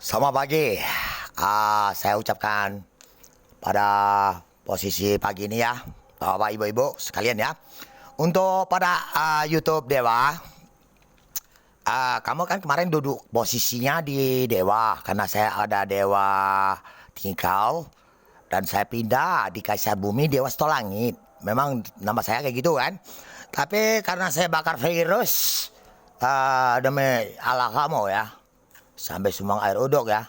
Selamat pagi. Saya ucapkan pada posisi pagi ini ya, Bapak Ibu-Ibu sekalian ya. Untuk pada YouTube Dewa, kamu kan kemarin duduk posisinya di Dewa karena saya ada Dewa Tingkau dan saya pindah di Kaisar Bumi Dewa Stolangit. Memang nama saya kayak gitu kan. Tapi karena saya bakar virus demi Allah kamu ya, sampai sumbang air uduk ya.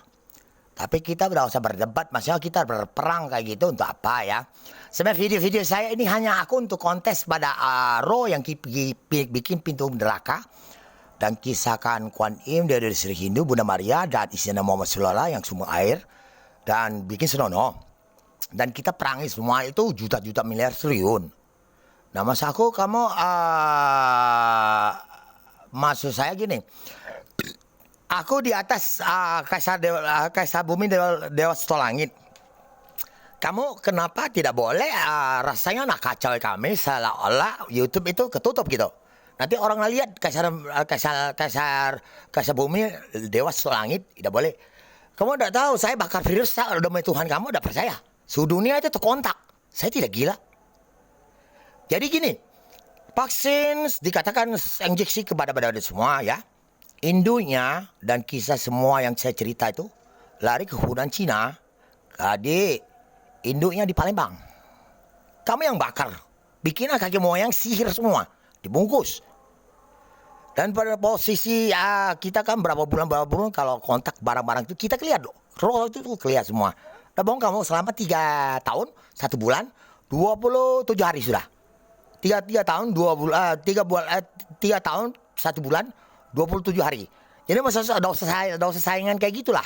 Tapi kita tidak usah berdebat, maksudnya kita berperang kayak gitu untuk apa ya. Sebenarnya video-video saya ini hanya aku untuk kontes pada Ro yang bikin pintu neraka. Dan kisahkan Kuan Im dari Sri Hindu, Bunda Maria dan Isyana Muhammad Sulala yang sumber air. Dan bikin senono. Dan kita perangi semua itu juta-juta miliar triliun. Nah maksud aku kamu maksud saya gini. Aku di atas Kaisar Bumi Dewa Stolangit. Kamu kenapa tidak boleh rasanya nak kacau kami seolah-olah YouTube itu ketutup gitu. Nanti orang lihat Kaisar Bumi Dewa Stolangit tidak boleh. Kamu tidak tahu saya bakar virus demi Tuhan kamu tidak percaya. Seluruh dunia itu terkontak. Saya tidak gila. Jadi gini, vaksin dikatakan injeksi kepada badan semua ya. Indunya dan kisah semua yang saya cerita itu lari ke hutan Cina. Adik, induknya di Palembang. Kamu yang bakar. Bikin kaki moyang sihir semua. Dibungkus. Dan pada posisi kita kan berapa bulan kalau kontak barang-barang itu kita kelihatan. Roh itu kelihatan semua. Nah bang kamu selama 3 tahun 1 bulan 27 hari sudah. 3 tahun 2 bulan 3 tahun 1 bulan 27 hari. Jadi maksudnya ada usah saingan kayak gitulah.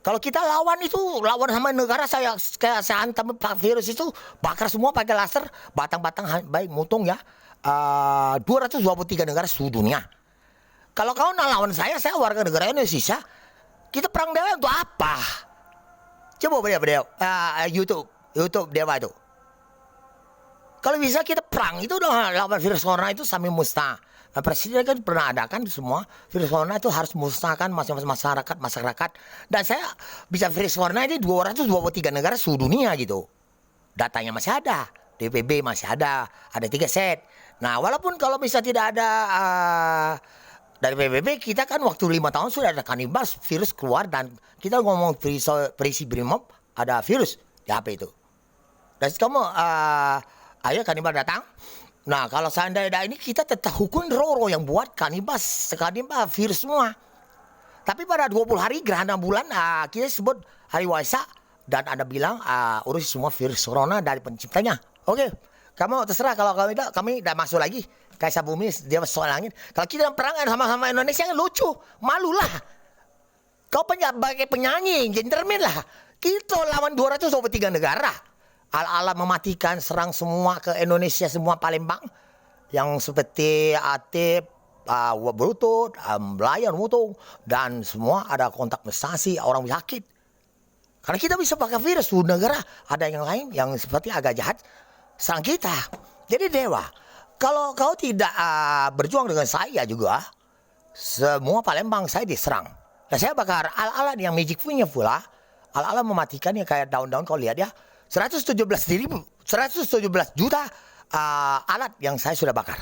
Kalau kita lawan sama negara saya hantam virus itu bakar semua pakai laser batang-batang baik mutung ya. 223 negara seluruh dunia. Kalau kau nak lawan saya warga negara Indonesia. Kita perang Dewa untuk apa? Coba beliau YouTube Dewa itu. Kalau bisa kita perang itu udah lawan virus corona itu sampai musnah. Nah, Presiden kan pernah adakan semua virus corona itu harus musnahkan masyarakat. Dan saya bisa virus corona ini 223 negara seluruh dunia gitu. Datanya masih ada, DPB masih ada 3 set. Nah walaupun kalau bisa tidak ada dari PBB, kita kan waktu 5 tahun sudah ada kanibal virus keluar dan kita ngomong Prisi Brimob ada virus di HP itu. Dan kamu ayo kanibal datang. Nah kalau seandainya ini kita tetap hukum Roro yang buat kanibal virus semua. Tapi pada 20 hari gerhana bulan kita sebut hari Waisak dan ada bilang urus semua virus corona dari penciptanya. Oke, kamu terserah kalau kami tidak masuk lagi. Kaisar Bumi dia soal langit. Kalau kita perang sama Indonesia kan lucu, malulah. Kau sebagai penyanyi, gentleman lah. Kita lawan 223 negara. Ala-ala mematikan serang semua ke Indonesia semua Palembang yang seperti Atip, Berutut, Melayan Mutung dan semua ada kontak prestasi orang sakit. Karena kita bisa pakai virus di negara ada yang lain yang seperti agak jahat serang kita. Jadi Dewa, kalau kau tidak berjuang dengan saya juga, semua Palembang saya diserang. Dan saya bakar ala-ala yang magic punya pula, ala-ala mematikan yang kayak daun-daun kau lihat ya. 117 juta alat yang saya sudah bakar.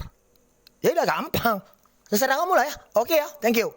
Ya udah gampang. Terserah kamu lah ya. Oke ya, thank you.